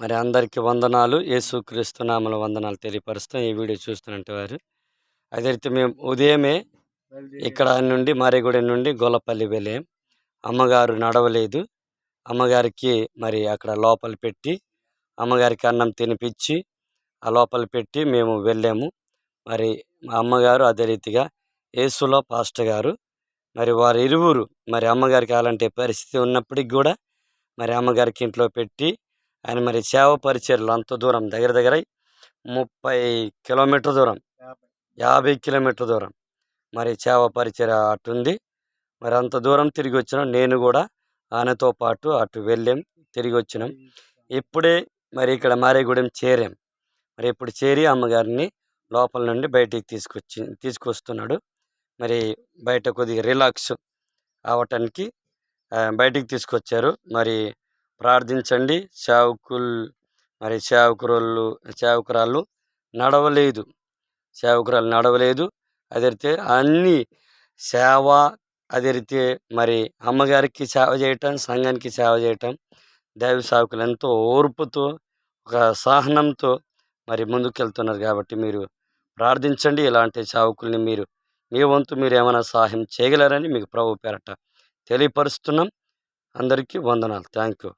మరి అందరికీ వందనాలు. యేసుక్రీస్తు నామములో వందనాలు తెలియపరుస్తాం. ఈ వీడియో చూస్తున్నట్టు వారు. అదే రీతి మేము ఉదయమే ఇక్కడ నుండి మారేగూడెం నుండి గొల్లపల్లి వెళ్ళాం. అమ్మగారు నడవలేదు. అమ్మగారికి మరి అక్కడ లోపల పెట్టి అమ్మగారికి అన్నం తినిపించి ఆ లోపల పెట్టి మేము వెళ్ళాము. మరి మా అమ్మగారు అదే రీతిగా యేసులో పాస్టర్ గారు మరి వారు ఇరువురు మరి అమ్మగారికి అలాంటి పరిస్థితి ఉన్నప్పటికి కూడా మరి అమ్మగారికి ఇంట్లో పెట్టి ఆయన మరి సేవ పరిచర్లు అంత దూరం దగ్గర దగ్గర 30 కిలోమీటర్ దూరం 50 కిలోమీటర్ దూరం మరి సేవ పరిచర్య అటుంది. మరి అంత దూరం తిరిగి వచ్చినాం. నేను కూడా ఆయనతో పాటు అటు వెళ్ళాం, తిరిగి వచ్చినాం. ఇప్పుడే మరి ఇక్కడ మారేగూడెం చేరాం. మరి ఇప్పుడు చేరి అమ్మగారిని లోపల నుండి బయటికి తీసుకొస్తున్నాడు. మరి బయట కొద్దిగా రిలాక్స్ అవటానికి బయటికి తీసుకొచ్చారు. మరి ప్రార్థించండి. మరి సేవకురాలు నడవలేదు. అదే రీతి అన్ని సేవ, అదే రీతి మరి అమ్మగారికి సేవ చేయటం, సంఘానికి సేవ చేయటం, దైవ సేవకులు ఎంతో ఓర్పుతో ఒక సహనంతో మరి ముందుకెళ్తున్నారు. కాబట్టి మీరు ప్రార్థించండి. ఇలాంటి సేవకుల్ని మీ వంతు మీరు ఏమైనా సహాయం చేయగలరని మీకు ప్రభు పేరట తెలియపరుస్తున్నాం. అందరికీ వందనాలు. Thank you.